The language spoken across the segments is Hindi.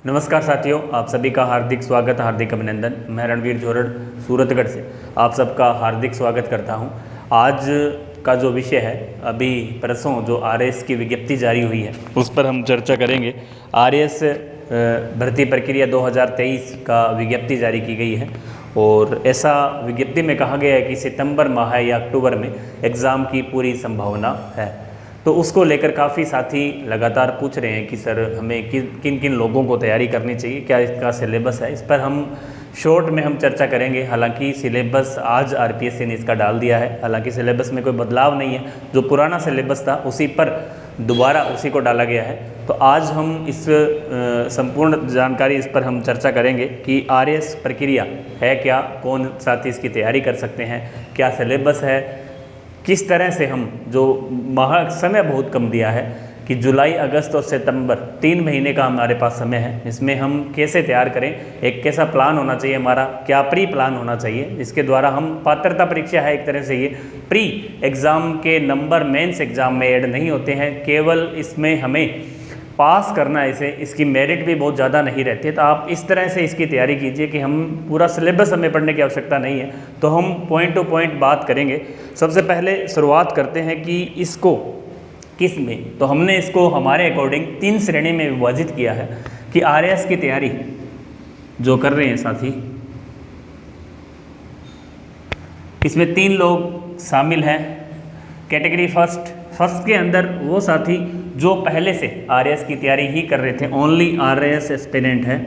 नमस्कार साथियों, आप सभी का हार्दिक स्वागत, हार्दिक अभिनंदन। मैं रणवीर जोरड़ सूरतगढ़ से आप सबका हार्दिक स्वागत करता हूं। आज का जो विषय है, अभी परसों जो आरएएस की विज्ञप्ति जारी हुई है उस पर हम चर्चा करेंगे। आरएएस भर्ती प्रक्रिया 2023 का विज्ञप्ति जारी की गई है और ऐसा विज्ञप्ति में कहा गया है कि सितंबर माह या अक्टूबर में एग्ज़ाम की पूरी संभावना है। तो उसको लेकर काफ़ी साथी लगातार पूछ रहे हैं कि सर हमें किन किन लोगों को तैयारी करनी चाहिए, क्या इसका सिलेबस है। इस पर हम शॉर्ट में हम चर्चा करेंगे। हालांकि सिलेबस आज आरपीएससी ने इसका डाल दिया है, हालांकि सिलेबस में कोई बदलाव नहीं है। जो पुराना सिलेबस था उसी पर दोबारा उसी को डाला गया है। तो आज हम इस संपूर्ण जानकारी इस पर हम चर्चा करेंगे कि आरएएस प्रक्रिया है क्या, कौन साथी इसकी तैयारी कर सकते हैं, क्या सिलेबस है, किस तरह से हम जो समय बहुत कम दिया है कि जुलाई, अगस्त और सितंबर 3 महीने का हमारे पास समय है, इसमें हम कैसे तैयार करें, एक कैसा प्लान होना चाहिए हमारा, क्या प्री प्लान होना चाहिए जिसके द्वारा हम पात्रता परीक्षा है एक तरह से ये प्री एग्ज़ाम के नंबर मेंस एग्ज़ाम में ऐड नहीं होते हैं, केवल इसमें हमें पास करना है इसे, इसकी मेरिट भी बहुत ज़्यादा नहीं रहती है। तो आप इस तरह से इसकी तैयारी कीजिए कि हम पूरा सिलेबस हमें पढ़ने की आवश्यकता नहीं है। तो हम पॉइंट टू पॉइंट बात करेंगे। सबसे पहले शुरुआत करते हैं कि इसको किस में, तो हमने इसको हमारे अकॉर्डिंग 3 श्रेणी में विभाजित किया है कि आरएएस की तैयारी जो कर रहे हैं साथी, इसमें 3 लोग शामिल हैं। कैटेगरी फर्स्ट के अंदर वो साथी जो पहले से आरएएस की तैयारी ही कर रहे थे, ओनली आरएएस एस्पिरेंट है,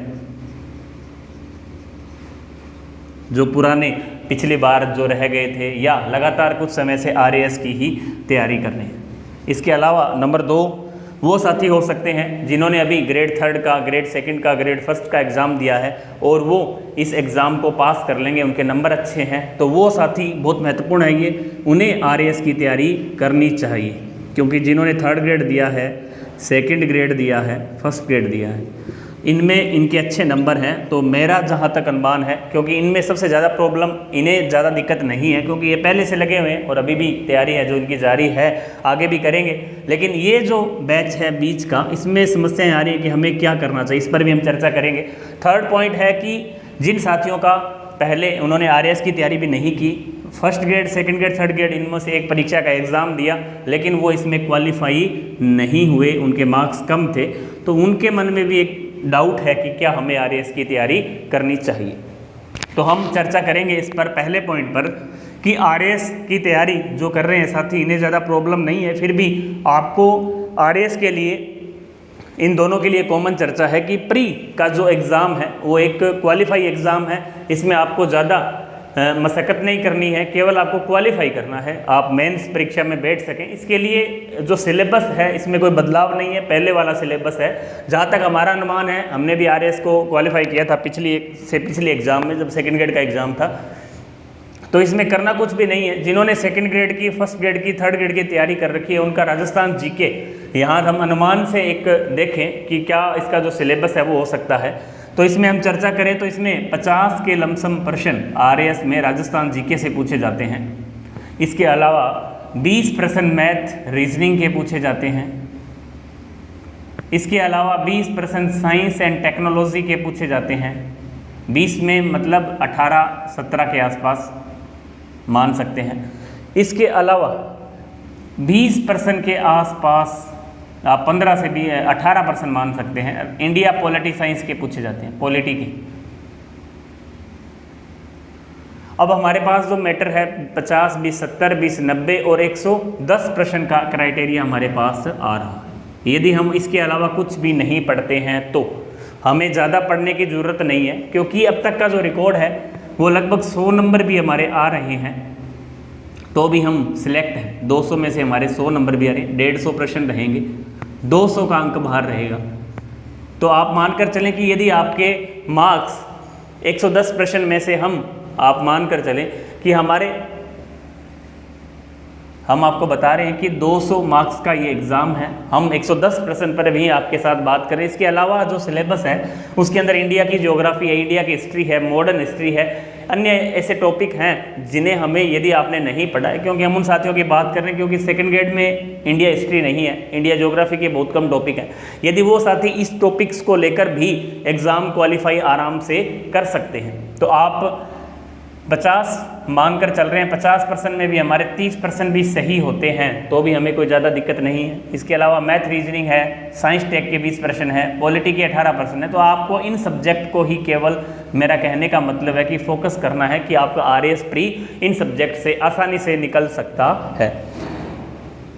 जो पुराने पिछली बार जो रह गए थे या लगातार कुछ समय से आरएएस की ही तैयारी कर रहे हैं। इसके अलावा नंबर 2 वो साथी हो सकते हैं जिन्होंने अभी ग्रेड 3 का, ग्रेड 2 का, ग्रेड 1 का एग्ज़ाम दिया है और वो इस एग्ज़ाम को पास कर लेंगे, उनके नंबर अच्छे हैं, तो वो साथी बहुत महत्वपूर्ण है ये, उन्हें आरएएस की तैयारी करनी चाहिए। क्योंकि जिन्होंने 3rd ग्रेड दिया है, 2nd ग्रेड दिया है, 1st ग्रेड दिया है, इनमें इनके अच्छे नंबर हैं। तो मेरा जहाँ तक अनुमान है, क्योंकि इनमें सबसे ज़्यादा प्रॉब्लम, इन्हें ज़्यादा दिक्कत नहीं है क्योंकि ये पहले से लगे हुए हैं और अभी भी तैयारी है जो इनकी जारी है, आगे भी करेंगे। लेकिन ये जो बैच है बीच का, इसमें समस्याएं आ रही हैं कि हमें क्या करना चाहिए, इस पर भी हम चर्चा करेंगे। 3rd पॉइंट है कि जिन साथियों का पहले उन्होंने आरएएस की तैयारी भी नहीं की, 1st grade, 2nd grade, 3rd grade, इनमें से एक परीक्षा का एग्ज़ाम दिया लेकिन वो इसमें क्वालिफाई नहीं हुए, उनके मार्क्स कम थे, तो उनके मन में भी एक डाउट है कि क्या हमें आरएएस की तैयारी करनी चाहिए। तो हम चर्चा करेंगे इस पर पहले पॉइंट पर कि आरएएस की तैयारी जो कर रहे हैं साथी, इन्हें ज़्यादा प्रॉब्लम नहीं है, फिर भी आपको आरएएस के लिए इन दोनों के लिए कॉमन चर्चा है कि प्री का जो एग्ज़ाम है वो एक क्वालिफाई एग्ज़ाम है, इसमें आपको ज़्यादा मशक्क़त नहीं करनी है, केवल आपको क्वालिफाई करना है, आप मेंस परीक्षा में बैठ सकें। इसके लिए जो सिलेबस है इसमें कोई बदलाव नहीं है, पहले वाला सिलेबस है। जहाँ तक हमारा अनुमान है, हमने भी आरएएस को क्वालिफाई किया था पिछली एग्ज़ाम में, जब 2nd ग्रेड का एग्ज़ाम था, तो इसमें करना कुछ भी नहीं है। जिन्होंने 2nd ग्रेड की, 1st ग्रेड की, 3rd ग्रेड की तैयारी कर रखी है, उनका राजस्थान जीके यहाँ हम अनुमान से एक देखें कि क्या इसका जो सिलेबस है वो हो सकता है। तो इसमें हम चर्चा करें तो इसमें 50 के लमसम प्रश्न आरएएस में राजस्थान जीके से पूछे जाते हैं। इसके अलावा 20 प्रश्न मैथ रीजनिंग के पूछे जाते हैं। इसके अलावा 20 प्रश्न साइंस एंड टेक्नोलॉजी के पूछे जाते हैं। 20 में मतलब 18-17 के आसपास मान सकते हैं। इसके अलावा 20 प्रश्न के आसपास आप 15 से भी 18% मान सकते हैं, इंडिया पॉलिटी साइंस के पूछे जाते हैं, पॉलिटी के। अब हमारे पास जो मैटर है 50, 20, 70, 20, 90 और 110 प्रश्न का क्राइटेरिया हमारे पास आ रहा है। यदि हम इसके अलावा कुछ भी नहीं पढ़ते हैं तो हमें ज़्यादा पढ़ने की ज़रूरत नहीं है, क्योंकि अब तक का जो रिकॉर्ड है वो लगभग 100 नंबर भी हमारे आ रहे हैं, तो भी हम सिलेक्ट हैं। 200 में से हमारे 100 नंबर भी आ रहे हैं, 150 प्रश्न रहेंगे, 200 का अंक बाहर रहेगा। तो आप मानकर चलें कि यदि आपके मार्क्स 110 प्रश्न में से आप मानकर चलें कि हम आपको बता रहे हैं कि 200 मार्क्स का ये एग्ज़ाम है, हम 110 प्रश्न पर भी आपके साथ बात करें। इसके अलावा जो सिलेबस है उसके अंदर इंडिया की ज्योग्राफी है, इंडिया की हिस्ट्री है, मॉडर्न हिस्ट्री है, अन्य ऐसे टॉपिक हैं जिन्हें हमें, यदि आपने नहीं पढ़ा है, क्योंकि हम उन साथियों की बात कर रहे हैं क्योंकि सेकंड ग्रेड में इंडिया हिस्ट्री नहीं है, इंडिया ज्योग्राफी के बहुत कम टॉपिक हैं। यदि वो साथी इस टॉपिक्स को लेकर भी एग्ज़ाम क्वालिफाई आराम से कर सकते हैं, तो आप 50 मानकर चल रहे हैं, 50% में भी हमारे 30% भी सही होते हैं तो भी हमें कोई ज़्यादा दिक्कत नहीं है। इसके अलावा मैथ रीजनिंग है, साइंस टेक के 20 प्रश्न है, पॉलिटी के 18% है। तो आपको इन सब्जेक्ट को ही केवल, मेरा कहने का मतलब है कि फोकस करना है कि आपका आरएएस प्री इन सब्जेक्ट से आसानी से निकल सकता है।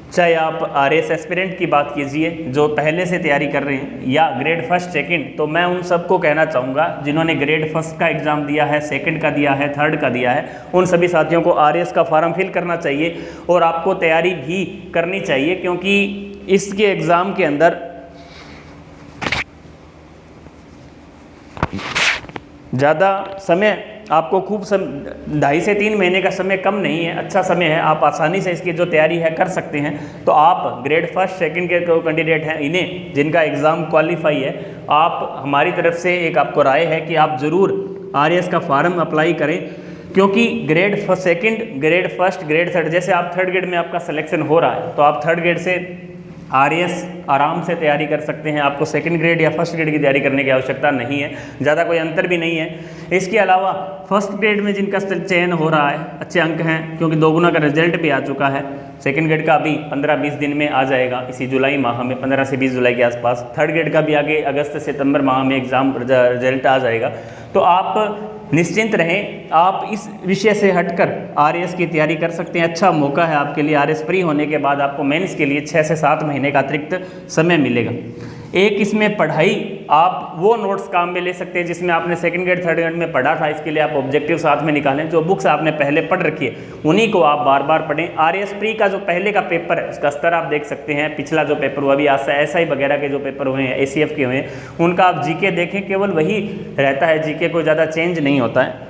चाहे आप आरएएस एस्पिरेंट की बात कीजिए जो पहले से तैयारी कर रहे हैं, या ग्रेड फर्स्ट सेकंड, तो मैं उन सबको कहना चाहूँगा जिन्होंने ग्रेड फर्स्ट का एग्ज़ाम दिया है, सेकंड का दिया है, थर्ड का दिया है, उन सभी साथियों को आरएएस का फॉर्म फिल करना चाहिए और आपको तैयारी भी करनी चाहिए, क्योंकि इसके एग्ज़ाम के अंदर ज़्यादा समय आपको खूब 2.5 से 3 महीने का समय कम नहीं है, अच्छा समय है, आप आसानी से इसकी जो तैयारी है कर सकते हैं। तो आप ग्रेड फर्स्ट सेकंड के जो कैंडिडेट हैं, इन्हें जिनका एग्ज़ाम क्वालिफाई है, आप, हमारी तरफ से एक आपको राय है कि आप ज़रूर आरएएस का फॉर्म अप्लाई करें, क्योंकि grade second, grade first, grade third, जैसे आप थर्ड ग्रेड में आपका सिलेक्शन हो रहा है तो आप थर्ड ग्रेड से आरएएस आराम से तैयारी कर सकते हैं, आपको सेकंड ग्रेड या फर्स्ट ग्रेड की तैयारी करने की आवश्यकता नहीं है, ज़्यादा कोई अंतर भी नहीं है। इसके अलावा फर्स्ट ग्रेड में जिनका चयन हो रहा है, अच्छे अंक हैं, क्योंकि 2 गुना का रिजल्ट भी आ चुका है। सेकंड ग्रेड का अभी 15-20 दिन में आ जाएगा, इसी जुलाई माह में, 15 से 20 जुलाई के आसपास। थर्ड ग्रेड का भी आगे अगस्त सितंबर माह में एग्ज़ाम रिजल्ट आ जाएगा। तो आप निश्चिंत रहें, आप इस विषय से हटकर आरएएस की तैयारी कर सकते हैं। अच्छा मौका है आपके लिए, आरएएस फ्री होने के बाद आपको मेंस के लिए 6 से 7 महीने का अतिरिक्त समय मिलेगा। एक इसमें पढ़ाई, आप वो नोट्स काम में ले सकते हैं जिसमें आपने सेकंड ग्रेड थर्ड ग्रेड में पढ़ा था, इसके लिए आप ऑब्जेक्टिव साथ में निकालें, जो बुक्स आपने पहले पढ़ रखी है उन्हीं को आप बार बार पढ़ें। आरएएस प्री का जो पहले का पेपर है उसका स्तर आप देख सकते हैं, पिछला जो पेपर हुआ, अभी एसआई वगैरह के जो पेपर हुए हैं, एसीएफ के हुए हैं, उनका आप जीके देखें, केवल वही रहता है, जीके कोई ज़्यादा चेंज नहीं होता है।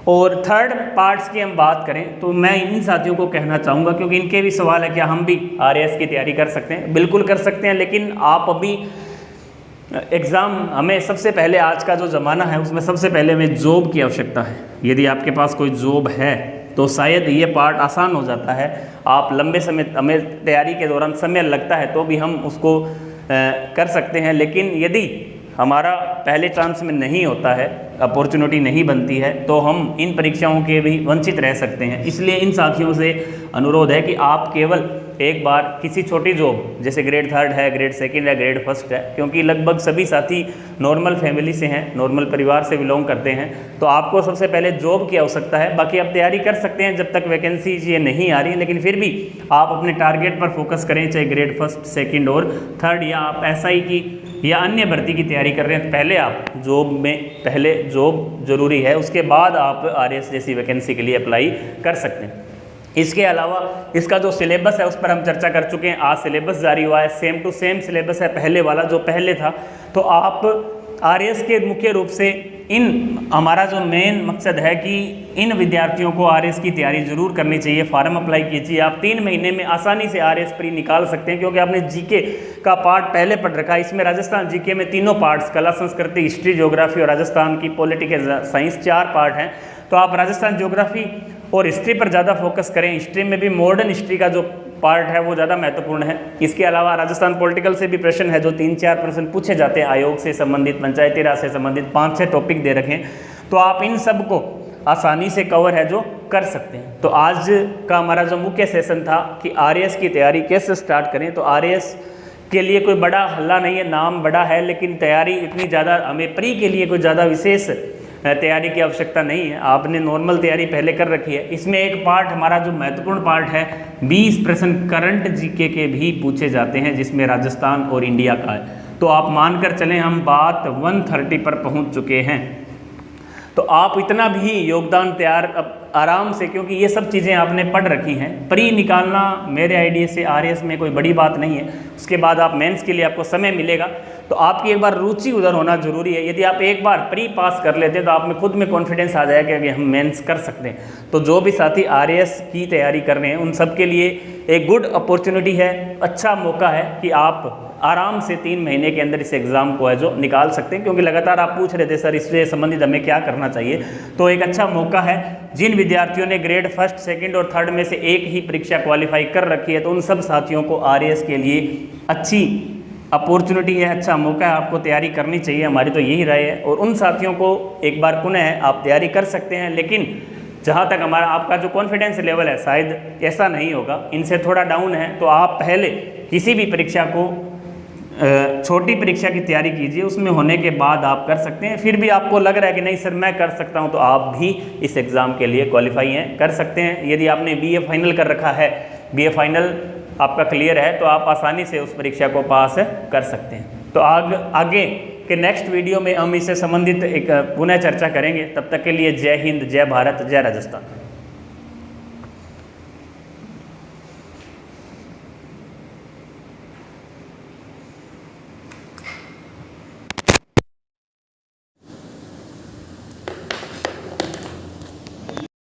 और थर्ड पार्ट्स की हम बात करें तो मैं इन साथियों को कहना चाहूँगा, क्योंकि इनके भी सवाल है क्या हम भी आरएएस की तैयारी कर सकते हैं। बिल्कुल कर सकते हैं, लेकिन आप अभी एग्ज़ाम, हमें सबसे पहले, आज का जो ज़माना है उसमें सबसे पहले हमें जॉब की आवश्यकता है। यदि आपके पास कोई जॉब है तो शायद ये पार्ट आसान हो जाता है। आप लंबे समय, हमें तैयारी के दौरान समय लगता है तो भी हम उसको कर सकते हैं, लेकिन यदि हमारा पहले चांस में नहीं होता है, अपॉर्चुनिटी नहीं बनती है, तो हम इन परीक्षाओं के भी वंचित रह सकते हैं। इसलिए इन साथियों से अनुरोध है कि आप केवल एक बार किसी छोटी जॉब, जैसे ग्रेड थर्ड है, ग्रेड सेकंड है, ग्रेड फर्स्ट है, क्योंकि लगभग सभी साथी नॉर्मल फैमिली से हैं, नॉर्मल परिवार से बिलोंग करते हैं, तो आपको सबसे पहले जॉब की आवश्यकता है। बाकी आप तैयारी कर सकते हैं जब तक वैकेंसी ये नहीं आ रही, लेकिन फिर भी आप अपने टारगेट पर फोकस करें, चाहे ग्रेड फर्स्ट, सेकेंड और थर्ड, या आप एसआई की या अन्य भर्ती की तैयारी कर रहे हैं, तो पहले आप जॉब में, पहले जॉब जरूरी है, उसके बाद आप आरएएस जैसी वैकेंसी के लिए अप्लाई कर सकते हैं। इसके अलावा इसका जो सिलेबस है उस पर हम चर्चा कर चुके हैं। आज सिलेबस जारी हुआ है, सेम टू सेम सिलेबस है पहले वाला जो पहले था। तो आप आरएएस के मुख्य रूप से हमारा जो मेन मकसद है कि इन विद्यार्थियों को आरएएस की तैयारी जरूर करनी चाहिए। फॉर्म अप्लाई कीजिए, आप 3 महीने में आसानी से आरएएस प्री निकाल सकते हैं, क्योंकि आपने जीके का पार्ट पहले पढ़ रखा है। इसमें राजस्थान जीके में 3 पार्ट्स, कला, संस्कृति, हिस्ट्री, ज्योग्राफी और राजस्थान की पॉलिटिकल साइंस, 4 पार्ट हैं। तो आप राजस्थान ज्योग्राफी और हिस्ट्री पर ज़्यादा फोकस करें। हिस्ट्री में भी मॉडर्न हिस्ट्री का जो पार्ट है वो ज़्यादा महत्वपूर्ण है। इसके अलावा राजस्थान पॉलिटिकल से भी प्रश्न है, जो 3-4 प्रश्न पूछे जाते हैं, आयोग से संबंधित, पंचायती राज से संबंधित 5-6 टॉपिक दे रखे हैं, तो आप इन सब को आसानी से कवर है जो कर सकते हैं। तो आज का हमारा जो मुख्य सेशन था कि आरएएस की तैयारी कैसे स्टार्ट करें, तो आरएएस के लिए कोई बड़ा हल्ला नहीं है, नाम बड़ा है, लेकिन तैयारी इतनी ज़्यादा, हमें प्री के लिए कोई ज़्यादा विशेष तैयारी की आवश्यकता नहीं है। आपने नॉर्मल तैयारी पहले कर रखी है। इसमें एक पार्ट, हमारा जो महत्वपूर्ण पार्ट है, 20 प्रश्न करंट जीके के भी पूछे जाते हैं, जिसमें राजस्थान और इंडिया का है। तो आप मानकर चलें हम बात 130 पर पहुंच चुके हैं। तो आप इतना भी योगदान तैयार आराम से, क्योंकि ये सब चीज़ें आपने पढ़ रखी हैं। प्री निकालना मेरे आइडिया से आरएएस में कोई बड़ी बात नहीं है। उसके बाद आप मेंस के लिए आपको समय मिलेगा, तो आपकी एक बार रुचि उधर होना जरूरी है। यदि आप एक बार प्री पास कर लेते हैं तो आप में खुद में कॉन्फिडेंस आ जाएगा कि हम मेंस कर सकते हैं। तो जो भी साथी आरएएस की तैयारी कर रहे हैं उन सब के लिए एक गुड अपॉर्चुनिटी है, अच्छा मौका है कि आप आराम से 3 महीने के अंदर इस एग्ज़ाम को है जो निकाल सकते हैं। क्योंकि लगातार आप पूछ रहे थे सर इससे संबंधित हमें क्या करना चाहिए, तो एक अच्छा मौका है। जिन विद्यार्थियों ने ग्रेड 1st, 2nd और 3rd में से एक ही परीक्षा क्वालिफाई कर रखी है तो उन सब साथियों को आरएएस के लिए अच्छी अपॉर्चुनिटी है, अच्छा मौका है, आपको तैयारी करनी चाहिए, हमारी तो यही राय है। और उन साथियों को एक बार पुनः आप तैयारी कर सकते हैं, लेकिन जहाँ तक हमारा आपका जो कॉन्फिडेंस लेवल है शायद ऐसा नहीं होगा, इनसे थोड़ा डाउन है, तो आप पहले किसी भी परीक्षा को छोटी परीक्षा की तैयारी कीजिए, उसमें होने के बाद आप कर सकते हैं। फिर भी आपको लग रहा है कि नहीं सर मैं कर सकता हूं, तो आप भी इस एग्ज़ाम के लिए क्वालिफाई हैं, कर सकते हैं। यदि आपने बीए फाइनल कर रखा है, बीए फाइनल आपका क्लियर है, तो आप आसानी से उस परीक्षा को पास कर सकते हैं। तो आगे के नेक्स्ट वीडियो में हम इससे संबंधित एक पुनः चर्चा करेंगे। तब तक के लिए जय हिंद, जय भारत, जय राजस्थान।